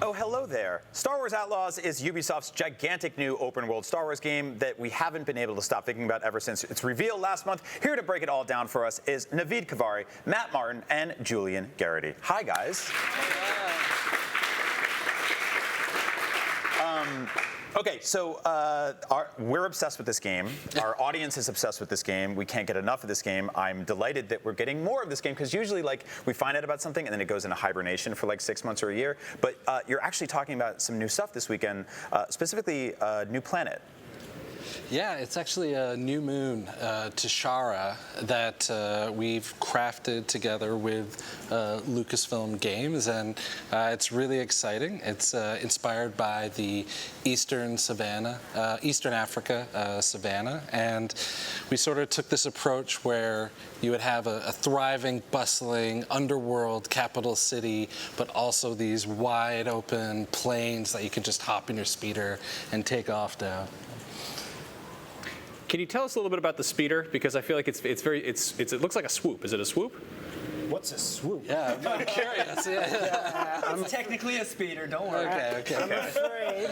Oh, hello there. Star Wars Outlaws is Ubisoft's gigantic new open-world Star Wars game that we haven't been able to stop thinking about ever since its reveal last month. Here to break it all down for us is Naveed Kavari, Matt Martin, and Julian Garrity. Hi, guys. Okay, so we're obsessed with this game. Our audience is obsessed with this game. We can't get enough of this game. I'm delighted that we're getting more of this game because usually, like, we find out about something and then it goes into hibernation for like 6 months or a year. But you're actually talking about some new stuff this weekend, specifically New Planet. Yeah, it's actually a new moon, Tashara, that we've crafted together with Lucasfilm Games, and it's really exciting. It's inspired by the Eastern Africa savanna, and we sort of took this approach where you would have a thriving, bustling underworld capital city, but also these wide open plains that you can just hop in your speeder and take off down. Can you tell us a little bit about the speeder? Because I feel like it looks like a swoop. Is it a swoop? What's a swoop? Yeah, I'm curious. Yeah. It's technically a speeder, don't worry. Okay. I'm afraid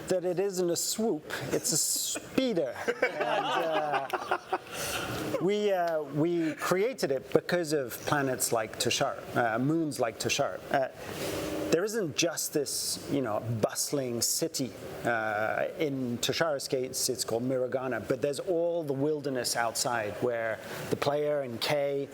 that it isn't a swoop, it's a speeder. And we created it because of planets like Tashara, moons like Tashara. There isn't just this, bustling city. In Tashara's case, it's called Miragana, but there's all the wilderness outside where the player and Kay,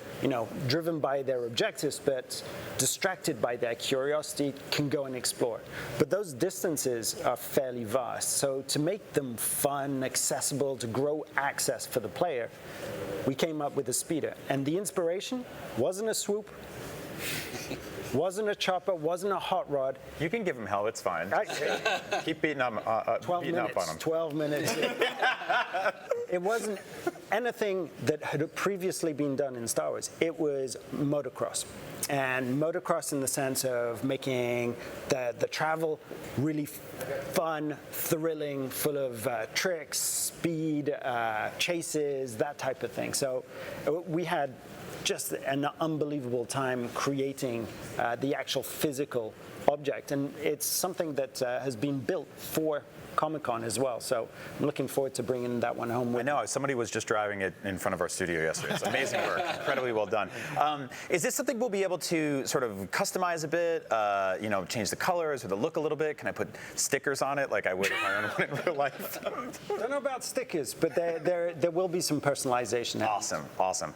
driven by their objectives but distracted by their curiosity, can go and explore. But those distances are fairly vast, so to make them fun, accessible, to grow access for the player, we came up with a speeder. And the inspiration wasn't a swoop, wasn't a chopper, wasn't a hot rod. You can give him hell, it's fine. Keep beating up on him. 12 minutes. It wasn't anything that had previously been done in Star Wars. It was motocross. And motocross in the sense of making the travel really fun, thrilling, full of tricks, speed, chases, that type of thing. So we had just an unbelievable time creating the actual physical object. And it's something that has been built for Comic-Con as well. So I'm looking forward to bringing that one home. I know. Somebody was just driving it in front of our studio yesterday. It's amazing work. Incredibly well done. Is this something we'll be able to sort of customize a bit, change the colors or the look a little bit? Can I put stickers on it like I would if I owned one in real life? Don't know about stickers, but there will be some personalization. Awesome.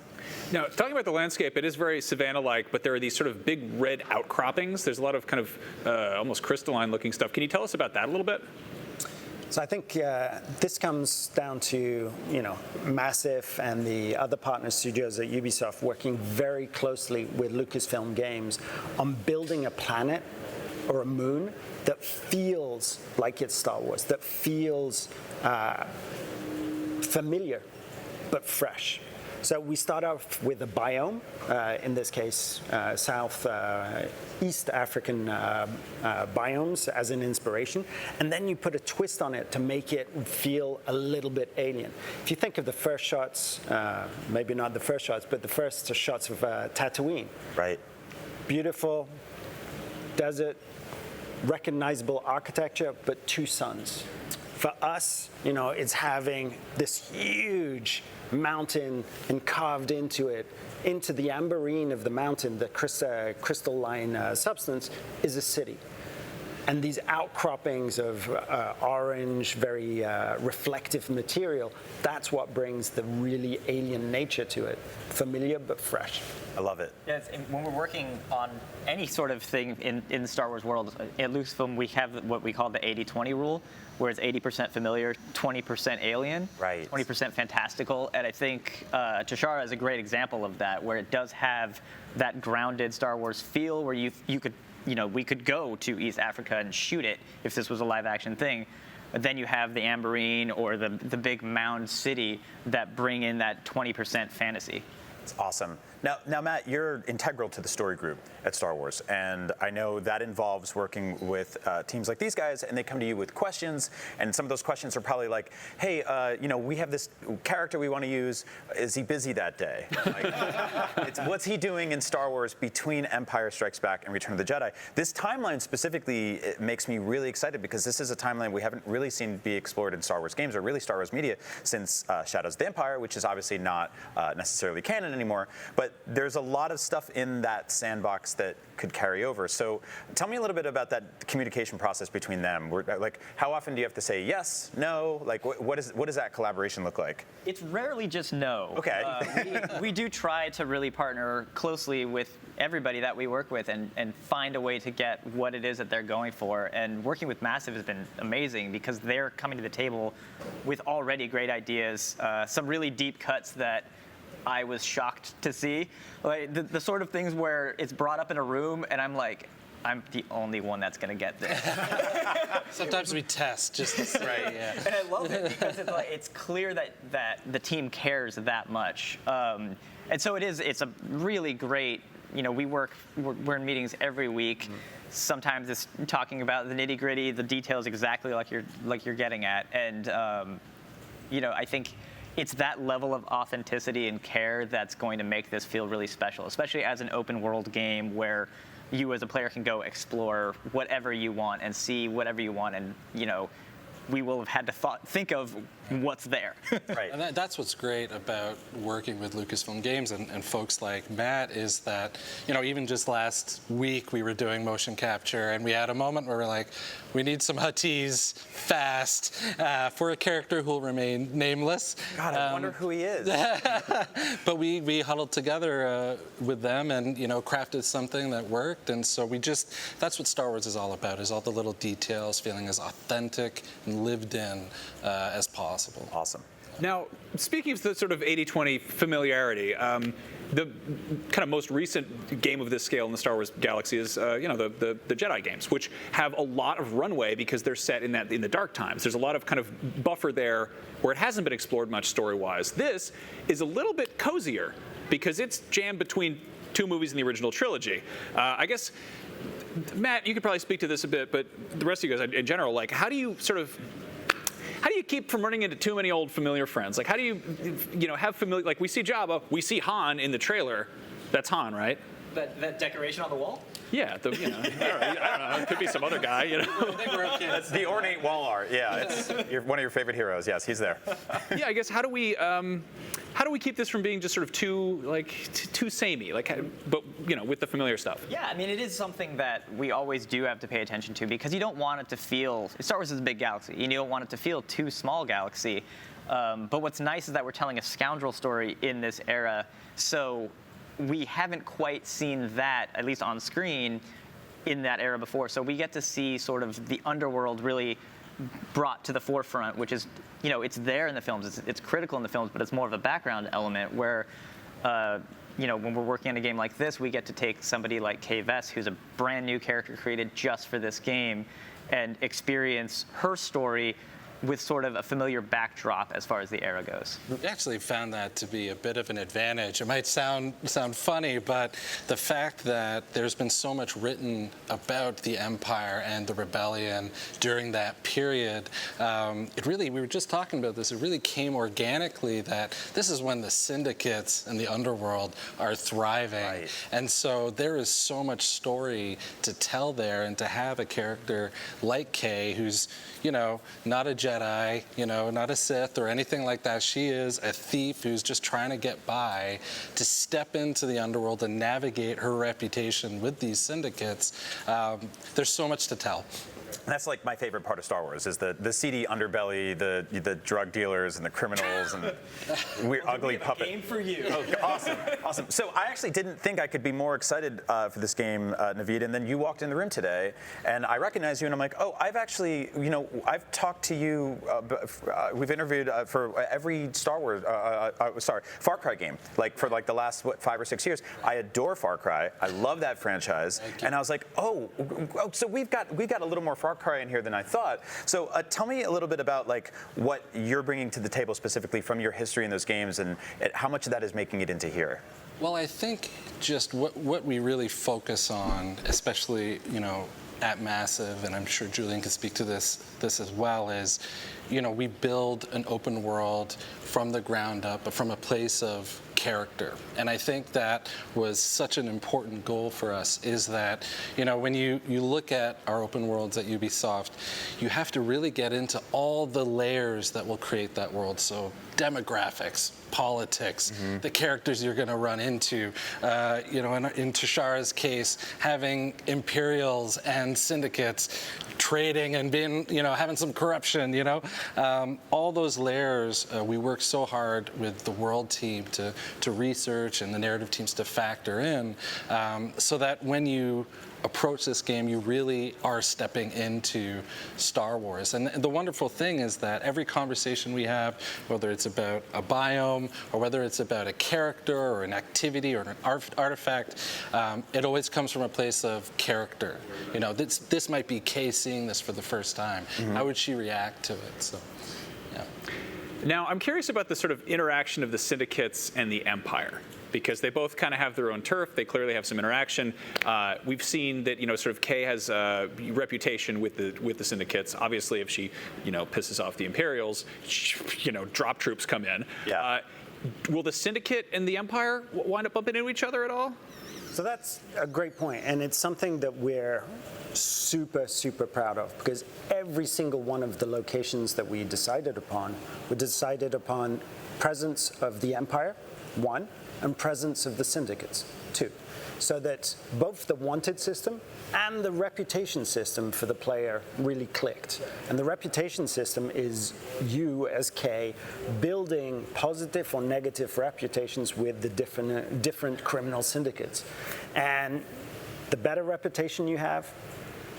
Now, talking about the landscape, it is very savanna-like, but there are these sort of big red outcroppings. There's a lot of kind of almost crystalline-looking stuff. Can you tell us about that a little bit? So I think this comes down to, Massive and the other partner studios at Ubisoft working very closely with Lucasfilm Games on building a planet or a moon that feels like it's Star Wars, that feels familiar but fresh. So we start off with a biome, in this case, East African biomes as an inspiration, and then you put a twist on it to make it feel a little bit alien. If you think of the first shots, maybe not the first shots, but the first shots of Tatooine. Right. Beautiful desert, recognizable architecture, but two suns. For us, it's having this huge mountain and carved into it, into the amberine of the mountain, the crystalline substance, is a city. And these outcroppings of orange, very reflective material, that's what brings the really alien nature to it. Familiar but fresh. I love it. Yeah, when we're working on any sort of thing in the Star Wars world, at Lucasfilm, we have what we call the 80-20 rule, where it's 80% familiar, 20% alien, right. 20% fantastical. And I think Tashara is a great example of that, where it does have that grounded Star Wars feel, where you could, we could go to East Africa and shoot it if this was a live action thing. But then you have the amberine or the big mound city that bring in that 20% fantasy. It's awesome. Now, Matt, you're integral to the story group at Star Wars, and I know that involves working with teams like these guys, and they come to you with questions, and some of those questions are probably like, hey, we have this character we want to use. Is he busy that day? Like, what's he doing in Star Wars between Empire Strikes Back and Return of the Jedi? This timeline specifically it makes me really excited because this is a timeline we haven't really seen be explored in Star Wars games or really Star Wars media since Shadows of the Empire, which is obviously not necessarily canon anymore, but there's a lot of stuff in that sandbox that could carry over. So tell me a little bit about that communication process between them. Like, how often do you have to say yes, no? Like, what does that collaboration look like? It's rarely just no. Okay. We do try to really partner closely with everybody that we work with and find a way to get what it is that they're going for. And working with Massive has been amazing because they're coming to the table with already great ideas, some really deep cuts that I was shocked to see. Like the sort of things where it's brought up in a room and I'm like, I'm the only one that's going to get this. Sometimes we test just to say, yeah. And I love it because it's clear that the team cares that much. And so it's a really great, we're in meetings every week. Mm-hmm. Sometimes it's talking about the nitty gritty, the details exactly like you're getting at. And, I think it's that level of authenticity and care that's going to make this feel really special, especially as an open world game where you as a player can go explore whatever you want and see whatever you want, and we will have had to think of what's there. Right. And that's what's great about working with Lucasfilm Games and folks like Matt is that, even just last week we were doing motion capture and we had a moment where we're like, we need some Huttese fast for a character who will remain nameless. God, I wonder who he is. But we huddled together with them and, crafted something that worked. And so that's what Star Wars is all about, is all the little details, feeling as authentic and lived in as possible. Awesome. Now, speaking of the sort of 80-20 familiarity, the kind of most recent game of this scale in the Star Wars galaxy is, the Jedi games, which have a lot of runway because they're set in the dark times. There's a lot of kind of buffer there where it hasn't been explored much story-wise. This is a little bit cozier because it's jammed between two movies in the original trilogy. I guess, Matt, you could probably speak to this a bit, but the rest of you guys in general, like, how do you keep from running into too many old familiar friends? Like, how do you, have familiar, like we see Jabba, we see Han in the trailer. That's Han, right? That decoration on the wall? Yeah, I don't know. It could be some other guy, That's the ornate wall art. Yeah, it's one of your favorite heroes. Yes, he's there. Yeah, I guess how do we keep this from being just sort of too samey, but with the familiar stuff? Yeah, I mean, it is something that we always do have to pay attention to because you don't want it to feel. Star Wars is a big galaxy. You don't want it to feel too small galaxy. But what's nice is that we're telling a scoundrel story in this era, so we haven't quite seen that, at least on screen, in that era before. So we get to see sort of the underworld really brought to the forefront, which is, it's there in the films. It's critical in the films, but it's more of a background element where, when we're working on a game like this, we get to take somebody like Kay Vess, who's a brand new character created just for this game, and experience her story with sort of a familiar backdrop as far as the era goes. We actually found that to be a bit of an advantage. It might sound funny, but the fact that there's been so much written about the Empire and the Rebellion during that period, we were just talking about this, it really came organically that this is when the syndicates and the underworld are thriving. Right. And so there is so much story to tell there, and to have a character like Kay, who's, not a Jedi, not a Sith or anything like that. She is a thief who's just trying to get by, to step into the underworld and navigate her reputation with these syndicates. There's so much to tell. That's like my favorite part of Star Wars is the seedy underbelly, the drug dealers and the criminals and the weird ugly puppet. Game for you. Oh, awesome. So I actually didn't think I could be more excited for this game, Naveed, and then you walked in the room today, and I recognized you, and I'm like, oh, I've actually, I've talked to you. We've interviewed for every Star Wars, Far Cry game, for the last 5 or 6 years. I adore Far Cry. I love that franchise, and I was like, oh, so we've got a little more Far Cry in here than I thought. So tell me a little bit about what you're bringing to the table specifically from your history in those games, and how much of that is making it into here. Well, I think just what we really focus on, especially, at Massive, and I'm sure Julian can speak to this as well, is, we build an open world from the ground up, but from a place of character. And I think that was such an important goal for us, is that, when you look at our open worlds at Ubisoft, you have to really get into all the layers that will create that world. So demographics, politics, the characters you're going to run into, in Tashara's case, having Imperials and syndicates trading and being, having some corruption, all those layers. We worked so hard with the world team to research and the narrative teams to factor in, so that when you approach this game, you really are stepping into Star Wars. And the wonderful thing is that every conversation we have, whether it's about a biome or whether it's about a character or an activity or an artifact, it always comes from a place of character. This might be Kay seeing this for the first time. How would she react to it? So, yeah. Now, I'm curious about the sort of interaction of the syndicates and the Empire, because they both kind of have their own turf. They clearly have some interaction. We've seen that, sort of Kay has a reputation with the syndicates. Obviously, if she, pisses off the Imperials, drop troops come in. Yeah. Will the syndicate and the Empire wind up bumping into each other at all? So that's a great point, and it's something that we're super, super proud of, because every single one of the locations that we decided upon presence of the Empire, 1, and presence of the syndicates, 2. So that both the wanted system and the reputation system for the player really clicked. And the reputation system is you, as Kay, building positive or negative reputations with the different criminal syndicates. And the better reputation you have,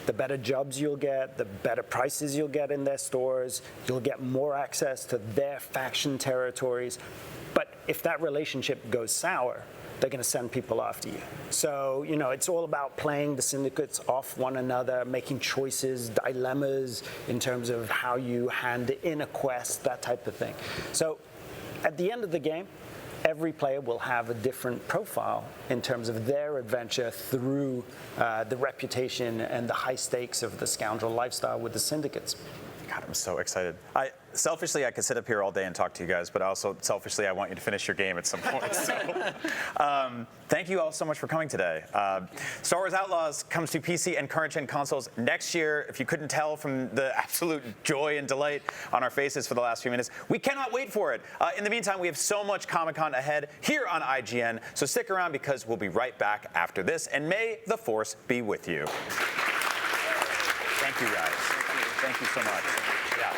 the better jobs you'll get, the better prices you'll get in their stores, you'll get more access to their faction territories. But if that relationship goes sour, they're going to send people after you. So, it's all about playing the syndicates off one another, making choices, dilemmas in terms of how you hand in a quest, that type of thing. So, at the end of the game, every player will have a different profile in terms of their adventure through the reputation and the high stakes of the scoundrel lifestyle with the syndicates. God, I'm so excited. Selfishly, I could sit up here all day and talk to you guys, but also selfishly, I want you to finish your game at some point. So, thank you all so much for coming today. Star Wars Outlaws comes to PC and current-gen consoles next year. If you couldn't tell from the absolute joy and delight on our faces for the last few minutes, we cannot wait for it. In the meantime, we have so much Comic-Con ahead here on IGN, so stick around because we'll be right back after this, and may the Force be with you. Thank you, guys. Thank you so much. Yeah.